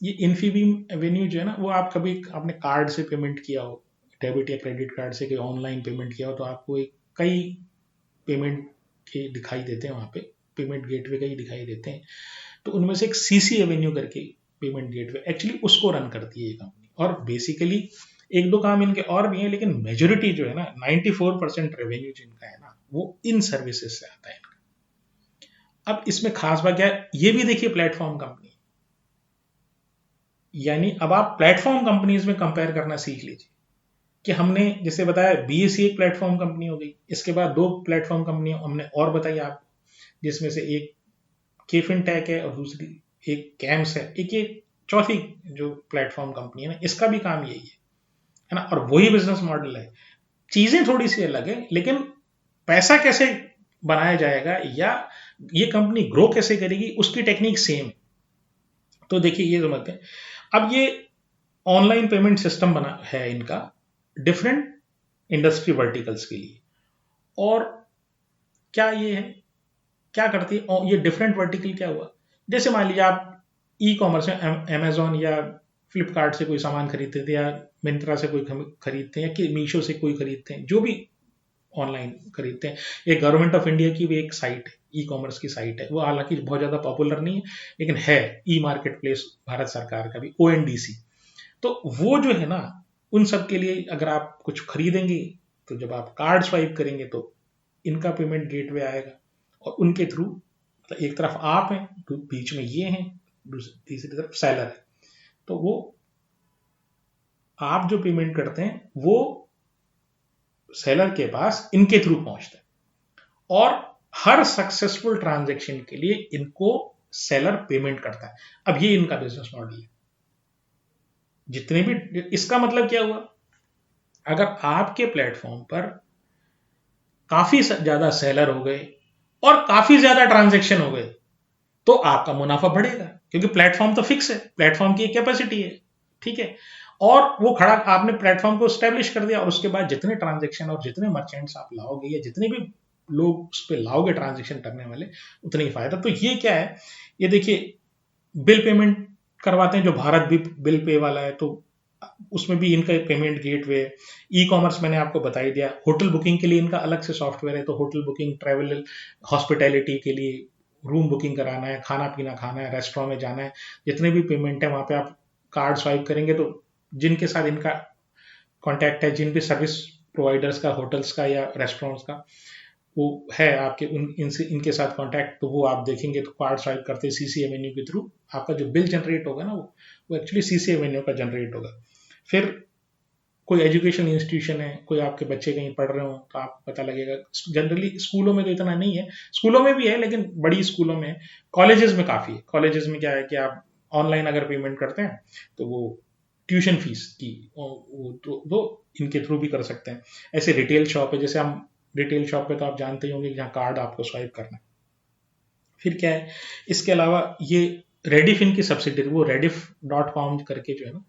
ये Infibeam Avenue जो है ना, वो आप कभी आपने कार्ड से पेमेंट किया हो, डेबिट या क्रेडिट कार्ड से कोई ऑनलाइन पेमेंट किया हो, तो आपको एक कई पेमेंट के दिखाई देते हैं वहाँ पे, पेमेंट गेटवे का ही दिखाई देते हैं। तो उनमें से एक सीसी एवेन्यू करके पेमेंट गेटवे, एक्चुअली उसको रन करती है ये कंपनी। और बेसिकली एक दो काम इनके और भी हैं, लेकिन मेजोरिटी जो है ना, 94% रेवेन्यू जिनका है ना, वो इन सर्विसेज से आता है इनका। अब इसमें खास बात क्या है, ये भी देखिए प्लेटफॉर्म कंपनी, यानी अब आप प्लेटफॉर्म कंपनीज में कंपेयर करना सीख लीजिए कि हमने जैसे बताया बीएससी एक प्लेटफॉर्म कंपनी हो गई, इसके बाद दो प्लेटफॉर्म कंपनी हमने और बताई आपको, जिसमें से एक केफिन टेक है और दूसरी एक कैम्स है, एक ये चौथी जो प्लेटफॉर्म कंपनी है ना, इसका भी काम यही है ना, और वही बिजनेस मॉडल है। चीजें थोड़ी सी अलग है, लेकिन पैसा कैसे बनाया जाएगा या ये कंपनी ग्रो कैसे करेगी, उसकी टेक्निक सेम है। तो देखिए ये समझते हैं, अब ये ऑनलाइन पेमेंट सिस्टम बना है इनका डिफरेंट इंडस्ट्री वर्टिकल्स के लिए। और क्या ये है, क्या करती है और ये डिफरेंट वर्टिकल क्या हुआ, जैसे मान लीजिए आप ई कॉमर्स में अमेजोन या फ्लिपकार्ट से कोई सामान खरीदते थे, या मिंत्रा से कोई खरीदते हैं, या कि मीशो से कोई खरीदते हैं, जो भी ऑनलाइन खरीदते हैं। एक गवर्नमेंट ऑफ इंडिया की भी एक साइट है, ई कॉमर्स की साइट है, वो हालांकि बहुत ज्यादा पॉपुलर नहीं है, लेकिन है ई मार्केट प्लेस, भारत सरकार का भी, ओएनडीसी। तो वो जो है ना, उन सब के लिए अगर आप कुछ खरीदेंगे, तो जब आप कार्ड स्वाइप करेंगे तो इनका पेमेंट गेटवे आएगा, और उनके थ्रू, मतलब एक तरफ आप हैं, बीच में ये हैं, तीसरी तरफ सेलर है, तो वो आप जो पेमेंट करते हैं वो सेलर के पास इनके थ्रू पहुंचता है। और हर सक्सेसफुल ट्रांजैक्शन के लिए इनको सेलर पेमेंट करता है। अब ये इनका बिजनेस मॉडल है। जितने भी, इसका मतलब क्या हुआ, अगर आपके प्लेटफॉर्म पर काफी ज्यादा सेलर हो गए और काफी ज्यादा ट्रांजैक्शन हो गए, तो आपका मुनाफा बढ़ेगा, क्योंकि प्लेटफॉर्म तो फिक्स है, प्लेटफॉर्म की एक कैपेसिटी है, ठीक है। और वो खड़ा, आपने प्लेटफॉर्म को स्टैब्लिश कर दिया, और उसके बाद जितने ट्रांजैक्शन और जितने मर्चेंट्स आप लाओगे, या जितने भी लोग उस पर लाओगे ट्रांजैक्शन करने वाले, उतना ही फायदा। तो ये क्या है, ये देखिए बिल पेमेंट करवाते हैं, जो भारत भी बिल पे वाला है, तो उसमें भी इनका पेमेंट गेटवे। ई कॉमर्स मैंने आपको बता ही दिया। होटल बुकिंग के लिए इनका अलग से सॉफ्टवेयर है, तो होटल बुकिंग, ट्रैवल, हॉस्पिटैलिटी के लिए रूम बुकिंग कराना है, खाना पीना खाना है, रेस्टोरेंट में जाना है, जितने भी पेमेंट है वहां पे आप कार्ड स्वाइप करेंगे, तो जिनके साथ इनका कॉन्टैक्ट है, जिन भी सर्विस प्रोवाइडर्स का, होटल्स का या रेस्टोरेंट्स का वो है आपके, इनसे इनके साथ कांटेक्ट, तो वो आप देखेंगे तो कार्ड स्वाइप करते हैं सीसी एवेन्यू के थ्रू, आपका जो बिल जनरेट होगा ना, वो एक्चुअली सीसी एवेन्यू का जनरेट होगा। फिर कोई एजुकेशन इंस्टीट्यूशन है, कोई आपके बच्चे कहीं पढ़ रहे हो, तो आपको पता लगेगा। जनरली स्कूलों में तो इतना नहीं है, स्कूलों में भी है लेकिन बड़ी स्कूलों में, कॉलेजेस में काफी है। कॉलेजेस में क्या है कि आप ऑनलाइन अगर पेमेंट करते हैं, तो वो ट्यूशन फीस की वो इनके थ्रू भी कर सकते हैं। ऐसे रिटेल शॉप है, जैसे हम रिटेल शॉप पे तो आप जानते ही होंगे कि जहाँ कार्ड आपको स्वाइप करना है। फिर क्या है, इसके अलावा ये रेडिफ इनकी सब्सिडरी, वो rediff.com करके जो है ना,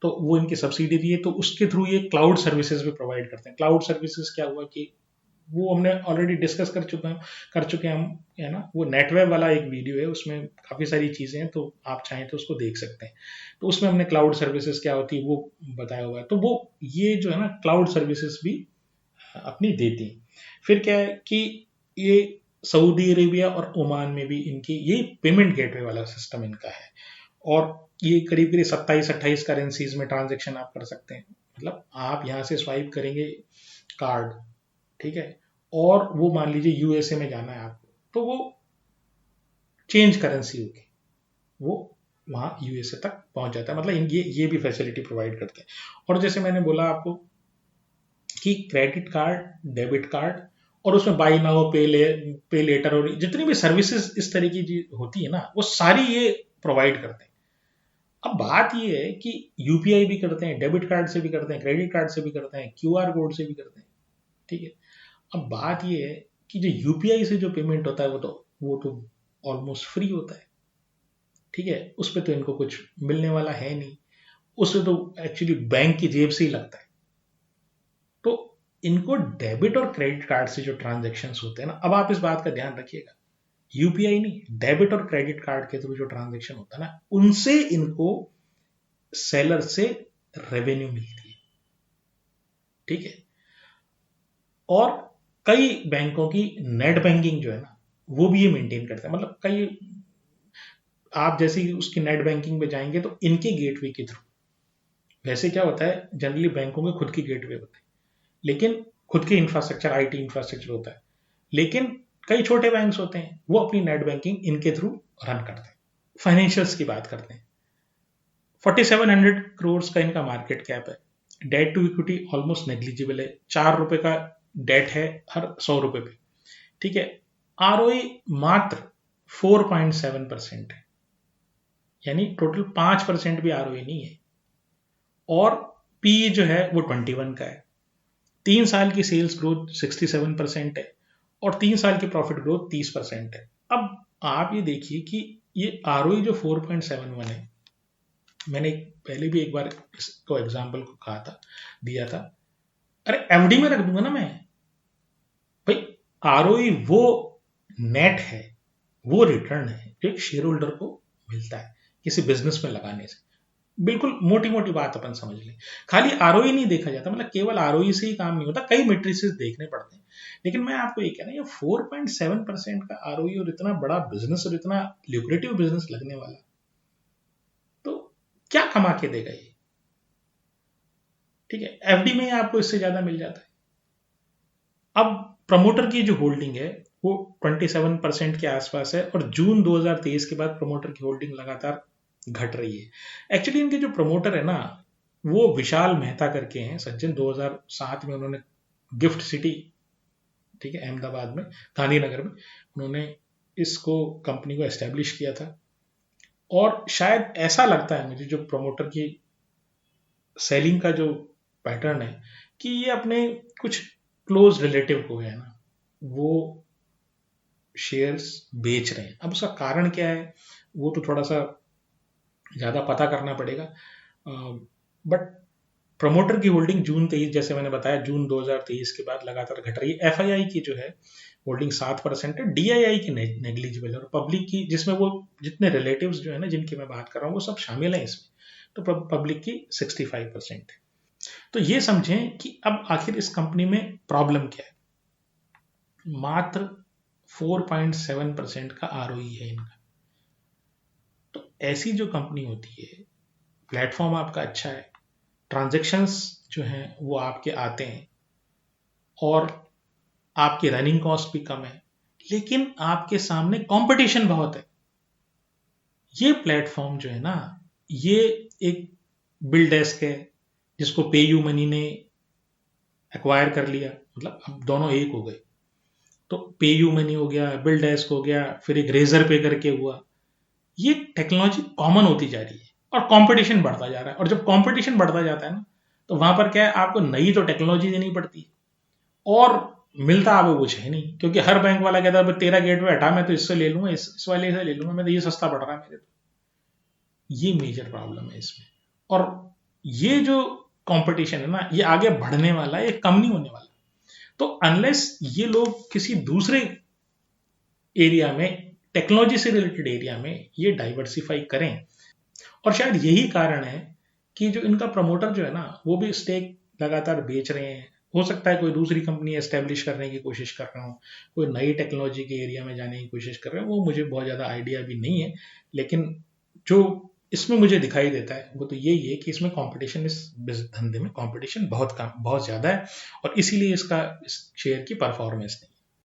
तो वो इनकी सब्सिडरी है, तो उसके थ्रू ये क्लाउड सर्विसेज भी प्रोवाइड करते हैं। क्लाउड सर्विसेज क्या हुआ कि वो हमने ऑलरेडी डिस्कस कर चुके हैं हम, है ना। वो नेटवेब वाला एक वीडियो है, उसमें काफी सारी चीजें हैं, तो आप चाहें तो उसको देख सकते हैं। तो उसमें हमने क्लाउड सर्विसेज क्या होती है वो बताया हुआ है। तो वो ये जो है ना, क्लाउड सर्विसेज भी अपनी देती हैं। फिर क्या है कि ये सऊदी अरेबिया और ओमान में भी इनकी ये पेमेंट गेटवे वाला सिस्टम इनका है। और ये करीब करीब 27-28 करेंसीज में ट्रांजेक्शन आप कर सकते हैं। मतलब आप यहाँ से स्वाइप करेंगे कार्ड, ठीक है, और वो मान लीजिए यूएसए में जाना है आपको, तो वो चेंज करेंसी होगी, वो वहां यूएसए तक पहुंच जाता है। मतलब ये भी फैसिलिटी प्रोवाइड करते हैं। और जैसे मैंने बोला आपको कि क्रेडिट कार्ड, डेबिट कार्ड, और उसमें बाई नाउ पे लेटर, और जितनी भी सर्विसेज इस तरह की होती है ना, वो सारी ये प्रोवाइड करते हैं। अब बात ये है कि यूपीआई भी करते हैं, डेबिट कार्ड से भी करते हैं, क्रेडिट कार्ड से भी करते हैं, क्यूआर कोड से भी करते हैं, ठीक है। अब बात ये है कि जो यूपीआई से जो पेमेंट होता है, वो तो ऑलमोस्ट फ्री होता है, ठीक है। उस पर तो इनको कुछ मिलने वाला है नहीं, उससे तो एक्चुअली बैंक की जेब से ही लगता है। तो इनको डेबिट और क्रेडिट कार्ड से जो ट्रांजेक्शन्स होते हैं ना, अब आप इस बात का ध्यान रखिएगा, यूपीआई नहीं, डेबिट और क्रेडिट कार्ड के थ्रू जो ट्रांजेक्शन होता है ना, उनसे इनको सेलर से रेवेन्यू मिलती है, ठीक है। और कई बैंकों की नेट बैंकिंग जो है ना, वो भी ये मेंटेन करता है। मतलब कई, आप जैसे ही उसकी नेट बैंकिंग पे जाएंगे तो इनके गेटवे के थ्रू, वैसे क्या होता है जनरली बैंकों के खुद की गेटवे होते हैं, लेकिन खुद के इंफ्रास्ट्रक्चर, आईटी इंफ्रास्ट्रक्चर होता है, लेकिन कई छोटे बैंक्स होते हैं वो अपनी नेट बैंकिंग इनके थ्रू रन करते हैं। फाइनेंशियल्स की बात करते हैं, 4700 करोड़ का इनका मार्केट कैप है, debt to equity almost negligible है, ₹4 का डेट है हर ₹100 पे, ठीक है। आरओई मात्र 4.7% है, यानी टोटल 5% भी आरओई नहीं है। और पी जो है वो 21 का है। 3 साल की सेल्स ग्रोथ 67% है और 3 साल की प्रॉफिट ग्रोथ 30% है। अब आप ये देखिए कि ये आरओई जो 4.71 है, मैंने पहले भी एक बार इसको एग्जाम्पल को कहा था, दिया था, अरे एफडी में रख दूंगा ना मैं भाई। आरओई वो नेट है, वो रिटर्न है जो एक शेयर होल्डर को मिलता है किसी बिजनेस में लगाने से। बिल्कुल मोटी मोटी बात अपन समझ लें, खाली आरओई नहीं देखा जाता, मतलब केवल आरओई से ही काम नहीं होता, कई मेट्रिसेस देखने पड़ते हैं। लेकिन मैं आपको ये कह रहा हूं, ये 4.7% का आरओई और इतना बड़ा बिजनेस और इतना ल्यूक्रेटिव बिजनेस लगने वाला, तो क्या कमा के देगा ये, ठीक है। एफडी में आपको इससे ज्यादा मिल जाता है। अब प्रमोटर की जो होल्डिंग है वो 27% के आसपास है और जून 2023 के बाद प्रमोटर की होल्डिंग लगातार घट रही है। एक्चुअली इनके जो प्रमोटर है ना, वो विशाल मेहता करके हैं सज्जन। 2007 में उन्होंने गिफ्ट सिटी, ठीक है, अहमदाबाद में, गांधीनगर में, उन्होंने इसको, कंपनी को एस्टेब्लिश किया था। और शायद ऐसा लगता है मुझे, जो प्रमोटर की सेलिंग का जो पैटर्न है, कि ये अपने कुछ क्लोज रिलेटिव को है ना, वो शेयर्स बेच रहे हैं। अब उसका कारण क्या है वो तो थोड़ा सा ज़्यादा पता करना पड़ेगा, बट प्रमोटर की होल्डिंग जून 23, जैसे मैंने बताया, जून 2023 के बाद लगातार घट रही है। एफआईआई की जो है होल्डिंग 7% है, डीआईआई की नेग्लिजिबल है, और पब्लिक की, जिसमें वो जितने रिलेटिव्स जो है ना जिनकी मैं बात कर रहा हूँ वो सब शामिल है इसमें, तो पब्लिक की 65% है। तो ये समझें कि अब आखिर इस कंपनी में प्रॉब्लम क्या है। मात्र 4.7% का आरओई है इनका। तो ऐसी जो कंपनी होती है, प्लेटफॉर्म आपका अच्छा है, ट्रांजैक्शंस जो हैं वो आपके आते हैं, और आपकी रनिंग कॉस्ट भी कम है, लेकिन आपके सामने कंपटीशन बहुत है। ये प्लेटफॉर्म जो है ना, ये एक बिल डेस्क है जिसको पे यू मनी ने एक्वायर कर लिया, मतलब अब दोनों एक हो गए। तो पे यू मनी हो गया, बिल डेस्क हो गया, फिर एक रेजर पे करके हुआ। ये टेक्नोलॉजी कॉमन होती जा रही है और कंपटीशन बढ़ता जा रहा है। और जब कंपटीशन बढ़ता जाता है ना, तो वहां पर क्या है, आपको नई तो टेक्नोलॉजी देनी पड़ती है, और मिलता आपको कुछ है नहीं, क्योंकि हर बैंक वाला कहता है तेरा गेटवे हटा, मैं तो इससे ले लूंगा, इस वाले से ले लूंगा, मैं तो ये सस्ता पड़ रहा है मेरे। ये मेजर प्रॉब्लम है इसमें। और ये जो कंपटीशन है ना, ये आगे बढ़ने वाला है, ये कम नहीं होने वाला। तो अनलेस ये लोग किसी दूसरे एरिया में, टेक्नोलॉजी से रिलेटेड एरिया में ये डाइवर्सिफाई करें, और शायद यही कारण है कि जो इनका प्रमोटर जो है ना, वो भी स्टेक लगातार बेच रहे हैं। हो सकता है कोई दूसरी कंपनी एस्टेब्लिश करने की कोशिश कर रहे हो, कोई नई टेक्नोलॉजी के एरिया में जाने की कोशिश कर रहे हो, वो मुझे बहुत ज़्यादा आइडिया भी नहीं है। लेकिन जो इसमें मुझे दिखाई देता है वो तो यही है कि इसमें कंपटीशन, इस धंधे में कंपटीशन बहुत कम, बहुत ज़्यादा है, और इसीलिए इस शेयर की परफॉर्मेंस नहीं